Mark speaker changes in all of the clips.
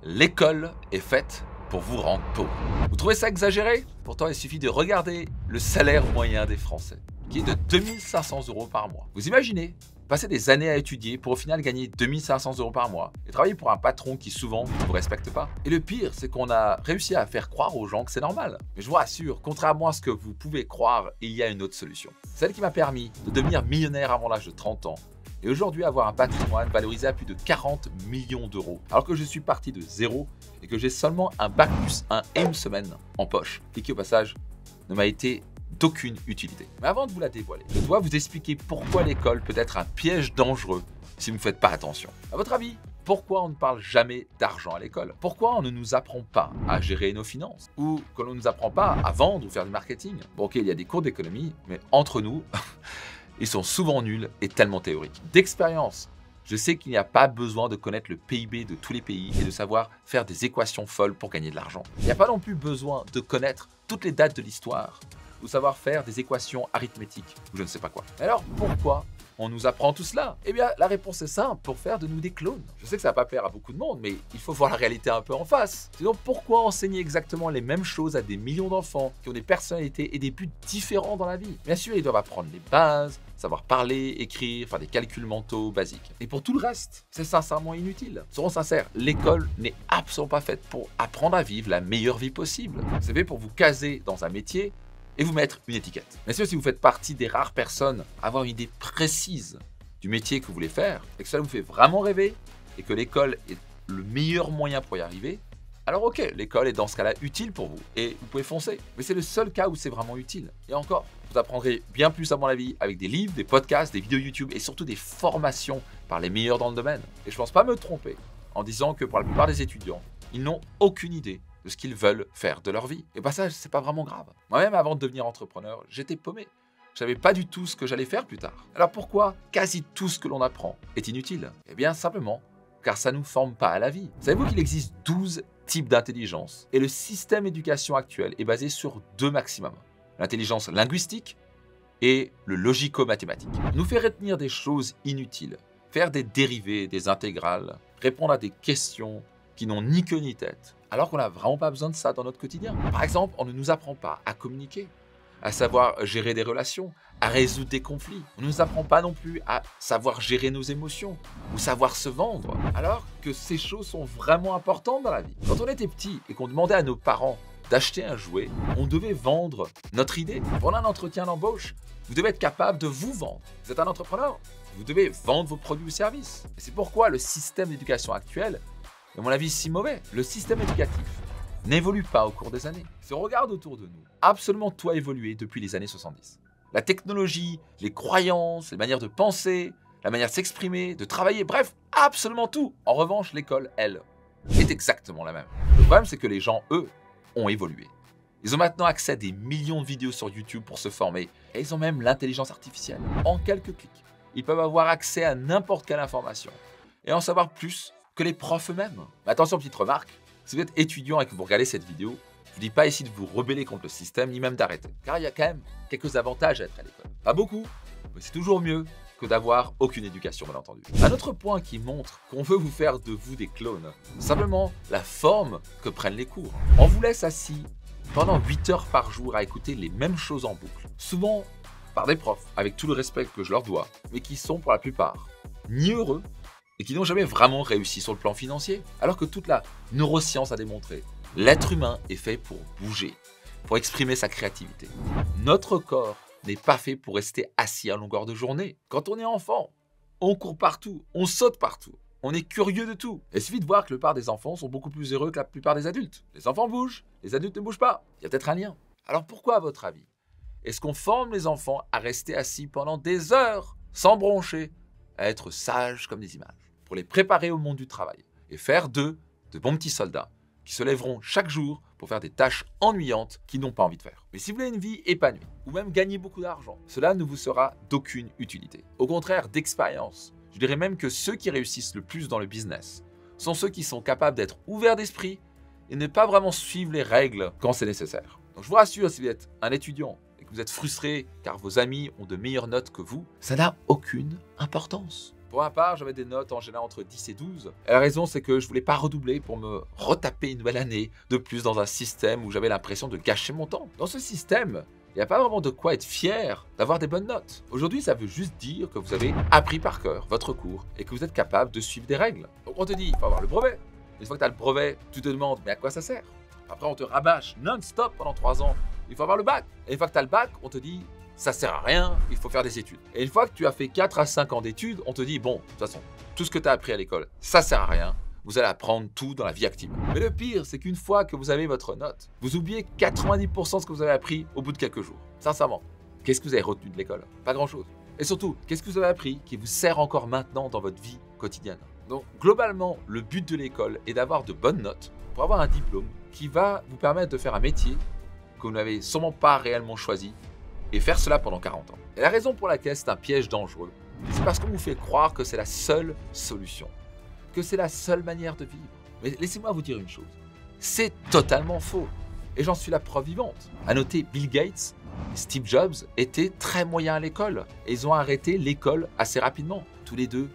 Speaker 1: L'école est faite pour vous rendre pauvre. Vous trouvez ça exagéré? Pourtant, il suffit de regarder le salaire moyen des Français, qui est de 2500 € par mois. Vous imaginez passer des années à étudier pour au final gagner 2500 € par mois et travailler pour un patron qui souvent ne vous respecte pas. Et le pire, c'est qu'on a réussi à faire croire aux gens que c'est normal. Mais je vous rassure, contrairement à ce que vous pouvez croire, il y a une autre solution. Celle qui m'a permis de devenir millionnaire avant l'âge de 30 ans et aujourd'hui avoir un patrimoine valorisé à plus de 40 millions d'euros, alors que je suis parti de zéro et que j'ai seulement un bac+1 et une semaine en poche, et qui au passage ne m'a été d'aucune utilité. Mais avant de vous la dévoiler, je dois vous expliquer pourquoi l'école peut être un piège dangereux si vous ne faites pas attention. À votre avis, pourquoi on ne parle jamais d'argent à l'école? Pourquoi on ne nous apprend pas à gérer nos finances? Ou que l'on ne nous apprend pas à vendre ou faire du marketing? Bon ok, il y a des cours d'économie, mais entre nous, ils sont souvent nuls et tellement théoriques. D'expérience, je sais qu'il n'y a pas besoin de connaître le PIB de tous les pays et de savoir faire des équations folles pour gagner de l'argent. Il n'y a pas non plus besoin de connaître toutes les dates de l'histoire ou savoir faire des équations arithmétiques ou je ne sais pas quoi. Alors pourquoi on nous apprend tout cela? Eh bien, la réponse est simple, pour faire de nous des clones. Je sais que ça va pas plaire à beaucoup de monde, mais il faut voir la réalité un peu en face. Sinon, pourquoi enseigner exactement les mêmes choses à des millions d'enfants qui ont des personnalités et des buts différents dans la vie? Bien sûr, ils doivent apprendre les bases, savoir parler, écrire, faire des calculs mentaux basiques. Et pour tout le reste, c'est sincèrement inutile. Soyons sincères, l'école n'est absolument pas faite pour apprendre à vivre la meilleure vie possible. C'est fait pour vous caser dans un métier et vous mettre une étiquette. Bien sûr, si vous faites partie des rares personnes à avoir une idée précise du métier que vous voulez faire et que cela vous fait vraiment rêver et que l'école est le meilleur moyen pour y arriver, alors ok, l'école est dans ce cas-là utile pour vous et vous pouvez foncer. Mais c'est le seul cas où c'est vraiment utile. Et encore, vous apprendrez bien plus à mon avis avec des livres, des podcasts, des vidéos YouTube et surtout des formations par les meilleurs dans le domaine. Et je ne pense pas me tromper en disant que pour la plupart des étudiants, ils n'ont aucune idée de ce qu'ils veulent faire de leur vie. Et bah ça, c'est pas vraiment grave. Moi-même, avant de devenir entrepreneur, j'étais paumé. Je savais pas du tout ce que j'allais faire plus tard. Alors pourquoi quasi tout ce que l'on apprend est inutile? Eh bien simplement car ça ne nous forme pas à la vie. Savez-vous qu'il existe 12 types d'intelligence et le système d'éducation actuel est basé sur 2 maximum. L'intelligence linguistique et le logico-mathématique. Nous fait retenir des choses inutiles, faire des dérivés, des intégrales, répondre à des questions qui n'ont ni queue ni tête, alors qu'on n'a vraiment pas besoin de ça dans notre quotidien. Par exemple, on ne nous apprend pas à communiquer, à savoir gérer des relations, à résoudre des conflits. On ne nous apprend pas non plus à savoir gérer nos émotions ou savoir se vendre, alors que ces choses sont vraiment importantes dans la vie. Quand on était petit et qu'on demandait à nos parents d'acheter un jouet, on devait vendre notre idée. Pendant un entretien d'embauche, vous devez être capable de vous vendre. Vous êtes un entrepreneur, vous devez vendre vos produits ou services. Et c'est pourquoi le système d'éducation actuel, à mon avis, si mauvais. Le système éducatif n'évolue pas au cours des années. Si on regarde autour de nous, absolument tout a évolué depuis les années 70. La technologie, les croyances, les manières de penser, la manière de s'exprimer, de travailler, bref, absolument tout. En revanche, l'école, elle, est exactement la même. Le problème, c'est que les gens, eux, ont évolué. Ils ont maintenant accès à des millions de vidéos sur YouTube pour se former et ils ont même l'intelligence artificielle. En quelques clics, ils peuvent avoir accès à n'importe quelle information et en savoir plus que les profs eux-mêmes. Mais attention, petite remarque, si vous êtes étudiant et que vous regardez cette vidéo, je ne vous dis pas ici de vous rebeller contre le système, ni même d'arrêter. Car il y a quand même quelques avantages à être à l'école. Pas beaucoup, mais c'est toujours mieux que d'avoir aucune éducation, bien entendu. Un autre point qui montre qu'on veut vous faire de vous des clones, simplement la forme que prennent les cours. On vous laisse assis pendant 8 heures par jour à écouter les mêmes choses en boucle, souvent par des profs, avec tout le respect que je leur dois, mais qui sont pour la plupart ni heureux, et qui n'ont jamais vraiment réussi sur le plan financier. Alors que toute la neuroscience a démontré, l'être humain est fait pour bouger, pour exprimer sa créativité. Notre corps n'est pas fait pour rester assis à longueur de journée. Quand on est enfant, on court partout, on saute partout, on est curieux de tout. Il suffit de voir que la plupart des enfants sont beaucoup plus heureux que la plupart des adultes. Les enfants bougent, les adultes ne bougent pas. Il y a peut-être un lien. Alors pourquoi, à votre avis, est-ce qu'on forme les enfants à rester assis pendant des heures, sans broncher, à être sages comme des images, pour les préparer au monde du travail et faire d'eux de bons petits soldats qui se lèveront chaque jour pour faire des tâches ennuyantes qu'ils n'ont pas envie de faire. Mais si vous voulez une vie épanouie ou même gagner beaucoup d'argent, cela ne vous sera d'aucune utilité. Au contraire, d'expérience, je dirais même que ceux qui réussissent le plus dans le business sont ceux qui sont capables d'être ouverts d'esprit et ne pas vraiment suivre les règles quand c'est nécessaire. Donc je vous rassure, si vous êtes un étudiant et que vous êtes frustré car vos amis ont de meilleures notes que vous, ça n'a aucune importance. Pour ma part, j'avais des notes en général entre 10 et 12. Et la raison, c'est que je voulais pas redoubler pour me retaper une nouvelle année de plus dans un système où j'avais l'impression de gâcher mon temps. Dans ce système, il n'y a pas vraiment de quoi être fier d'avoir des bonnes notes. Aujourd'hui, ça veut juste dire que vous avez appris par cœur votre cours et que vous êtes capable de suivre des règles. Donc on te dit, il faut avoir le brevet. Une fois que tu as le brevet, tu te demandes, mais à quoi ça sert? Après, on te rabâche non-stop pendant 3 ans. Il faut avoir le bac. Et une fois que tu as le bac, on te dit, ça sert à rien, il faut faire des études. Et une fois que tu as fait 4 à 5 ans d'études, on te dit, bon, de toute façon, tout ce que tu as appris à l'école, ça sert à rien. Vous allez apprendre tout dans la vie active. Mais le pire, c'est qu'une fois que vous avez votre note, vous oubliez 90% de ce que vous avez appris au bout de quelques jours. Sincèrement, qu'est-ce que vous avez retenu de l'école? Pas grand-chose. Et surtout, qu'est-ce que vous avez appris qui vous sert encore maintenant dans votre vie quotidienne? Donc, globalement, le but de l'école est d'avoir de bonnes notes pour avoir un diplôme qui va vous permettre de faire un métier que vous n'avez sûrement pas réellement choisi et faire cela pendant 40 ans. Et la raison pour laquelle c'est un piège dangereux, c'est parce qu'on vous fait croire que c'est la seule solution, que c'est la seule manière de vivre. Mais laissez-moi vous dire une chose, c'est totalement faux. Et j'en suis la preuve vivante. À noter, Bill Gates et Steve Jobs étaient très moyens à l'école. Et ils ont arrêté l'école assez rapidement. Tous les deux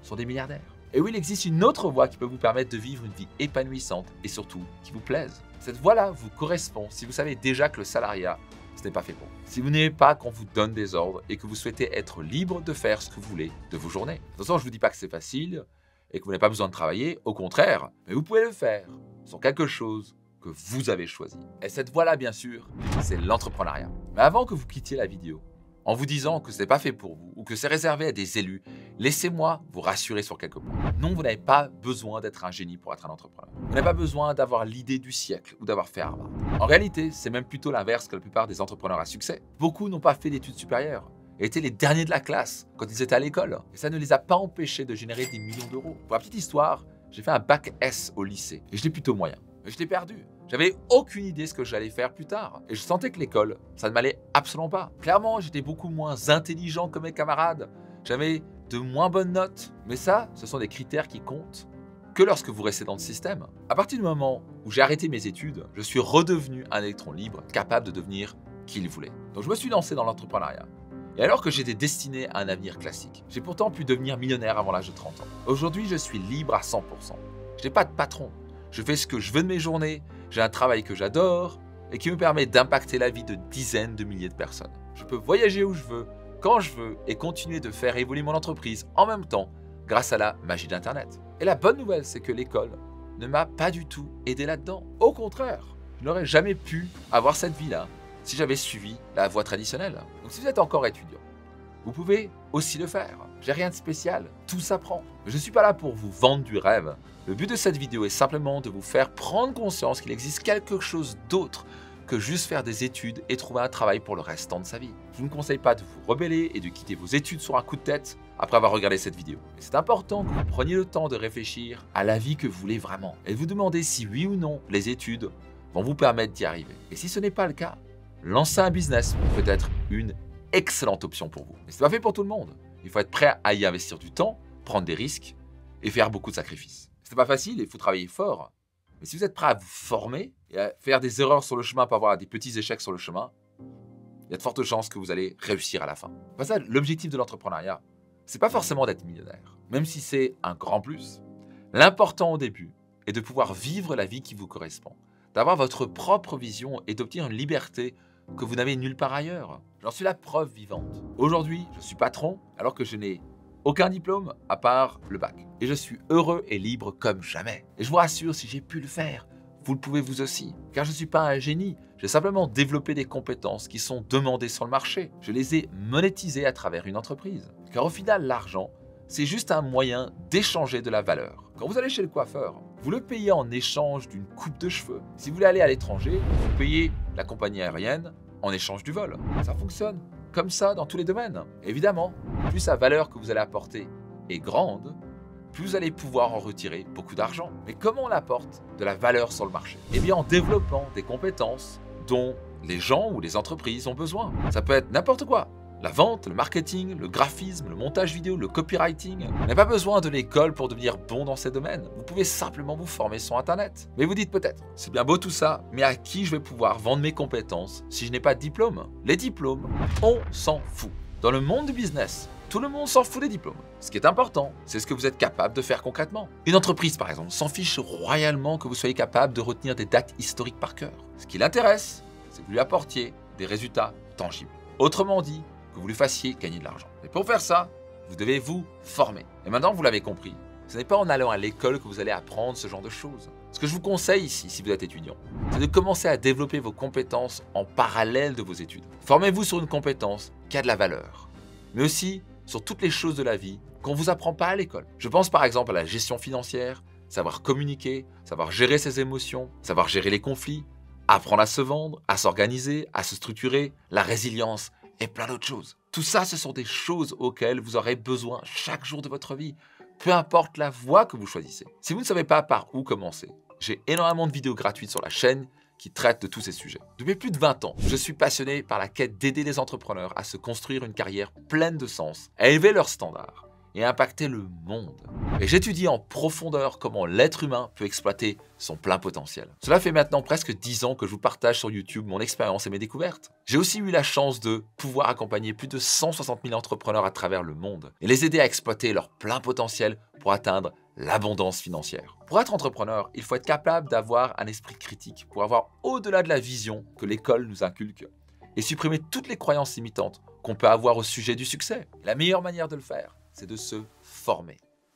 Speaker 1: sont des milliardaires. Et oui, il existe une autre voie qui peut vous permettre de vivre une vie épanouissante et surtout qui vous plaise. Cette voie-là vous correspond si vous savez déjà que le salariat, ce n'est pas fait pour vous. Si vous n'aimez pas qu'on vous donne des ordres et que vous souhaitez être libre de faire ce que vous voulez de vos journées. De toute façon, je ne vous dis pas que c'est facile et que vous n'avez pas besoin de travailler, au contraire, mais vous pouvez le faire sur quelque chose que vous avez choisi. Et cette voie-là, bien sûr, c'est l'entrepreneuriat. Mais avant que vous quittiez la vidéo, en vous disant que ce n'est pas fait pour vous ou que c'est réservé à des élus, laissez-moi vous rassurer sur quelques points. Non, vous n'avez pas besoin d'être un génie pour être un entrepreneur. Vous n'avez pas besoin d'avoir l'idée du siècle ou d'avoir fait Harvard. En réalité, c'est même plutôt l'inverse que la plupart des entrepreneurs à succès. Beaucoup n'ont pas fait d'études supérieures et étaient les derniers de la classe quand ils étaient à l'école. Et ça ne les a pas empêchés de générer des millions d'euros. Pour la petite histoire, j'ai fait un bac S au lycée et je l'ai plutôt moyen. Mais je l'ai perdu. J'avais aucune idée de ce que j'allais faire plus tard. Et je sentais que l'école, ça ne m'allait absolument pas. Clairement, j'étais beaucoup moins intelligent que mes camarades. J'avais de moins bonnes notes. Mais ça, ce sont des critères qui comptent que lorsque vous restez dans le système. À partir du moment où j'ai arrêté mes études, je suis redevenu un électron libre, capable de devenir qui il voulait. Donc je me suis lancé dans l'entrepreneuriat. Et alors que j'étais destiné à un avenir classique, j'ai pourtant pu devenir millionnaire avant l'âge de 30 ans. Aujourd'hui, je suis libre à 100%. Je n'ai pas de patron. Je fais ce que je veux de mes journées, j'ai un travail que j'adore et qui me permet d'impacter la vie de dizaines de milliers de personnes. Je peux voyager où je veux, quand je veux et continuer de faire évoluer mon entreprise en même temps grâce à la magie d'Internet. Et la bonne nouvelle, c'est que l'école ne m'a pas du tout aidé là-dedans. Au contraire, je n'aurais jamais pu avoir cette vie-là si j'avais suivi la voie traditionnelle. Donc si vous êtes encore étudiant, vous pouvez aussi le faire. J'ai rien de spécial, tout s'apprend. Je ne suis pas là pour vous vendre du rêve. Le but de cette vidéo est simplement de vous faire prendre conscience qu'il existe quelque chose d'autre que juste faire des études et trouver un travail pour le restant de sa vie. Je ne vous conseille pas de vous rebeller et de quitter vos études sur un coup de tête après avoir regardé cette vidéo. C'est important que vous preniez le temps de réfléchir à la vie que vous voulez vraiment et de vous demander si oui ou non les études vont vous permettre d'y arriver. Et si ce n'est pas le cas, lancer un business peut être une excellente option pour vous. Mais ce n'est pas fait pour tout le monde. Il faut être prêt à y investir du temps, prendre des risques et faire beaucoup de sacrifices. Ce n'est pas facile, il faut travailler fort. Mais si vous êtes prêt à vous former et à faire des erreurs sur le chemin pour avoir des petits échecs sur le chemin, il y a de fortes chances que vous allez réussir à la fin. Enfin, ça, l'objectif de l'entrepreneuriat, c'est pas forcément d'être millionnaire, même si c'est un grand plus. L'important au début est de pouvoir vivre la vie qui vous correspond, d'avoir votre propre vision et d'obtenir une liberté que vous n'avez nulle part ailleurs. J'en suis la preuve vivante. Aujourd'hui, je suis patron alors que je n'ai aucun diplôme à part le bac. Et je suis heureux et libre comme jamais. Et je vous rassure, si j'ai pu le faire, vous le pouvez vous aussi. Car je ne suis pas un génie, j'ai simplement développé des compétences qui sont demandées sur le marché. Je les ai monétisées à travers une entreprise. Car au final, l'argent, c'est juste un moyen d'échanger de la valeur. Quand vous allez chez le coiffeur, vous le payez en échange d'une coupe de cheveux. Si vous voulez aller à l'étranger, vous payez la compagnie aérienne en échange du vol. Ça fonctionne comme ça dans tous les domaines. Évidemment, plus la valeur que vous allez apporter est grande, plus vous allez pouvoir en retirer beaucoup d'argent. Mais comment on apporte de la valeur sur le marché? Eh bien en développant des compétences dont les gens ou les entreprises ont besoin. Ça peut être n'importe quoi. La vente, le marketing, le graphisme, le montage vidéo, le copywriting. Vous n'avez pas besoin de l'école pour devenir bon dans ces domaines. Vous pouvez simplement vous former sur Internet. Mais vous dites peut-être, c'est bien beau tout ça, mais à qui je vais pouvoir vendre mes compétences si je n'ai pas de diplôme? Les diplômes, on s'en fout. Dans le monde du business, Tout le monde s'en fout des diplômes. Ce qui est important, c'est ce que vous êtes capable de faire concrètement. Une entreprise, par exemple, s'en fiche royalement que vous soyez capable de retenir des dates historiques par cœur. Ce qui l'intéresse, c'est que vous lui apportiez des résultats tangibles. Autrement dit, que vous lui fassiez gagner de l'argent. Et pour faire ça, vous devez vous former. Et maintenant, vous l'avez compris, ce n'est pas en allant à l'école que vous allez apprendre ce genre de choses. Ce que je vous conseille ici, si vous êtes étudiant, c'est de commencer à développer vos compétences en parallèle de vos études. Formez-vous sur une compétence qui a de la valeur, mais aussi sur toutes les choses de la vie qu'on ne vous apprend pas à l'école. Je pense par exemple à la gestion financière, savoir communiquer, savoir gérer ses émotions, savoir gérer les conflits, apprendre à se vendre, à s'organiser, à se structurer, la résilience et plein d'autres choses. Tout ça, ce sont des choses auxquelles vous aurez besoin chaque jour de votre vie, peu importe la voie que vous choisissez. Si vous ne savez pas par où commencer, j'ai énormément de vidéos gratuites sur la chaîne qui traitent de tous ces sujets. Depuis plus de 20 ans, je suis passionné par la quête d'aider les entrepreneurs à se construire une carrière pleine de sens, à élever leurs standards et à impacter le monde. Et j'étudie en profondeur comment l'être humain peut exploiter son plein potentiel. Cela fait maintenant presque 10 ans que je vous partage sur YouTube mon expérience et mes découvertes. J'ai aussi eu la chance de pouvoir accompagner plus de 160 000 entrepreneurs à travers le monde et les aider à exploiter leur plein potentiel pour atteindre l'abondance financière. Pour être entrepreneur, il faut être capable d'avoir un esprit critique pour avoir au-delà de la vision que l'école nous inculque et supprimer toutes les croyances limitantes qu'on peut avoir au sujet du succès. La meilleure manière de le faire, c'est de se former.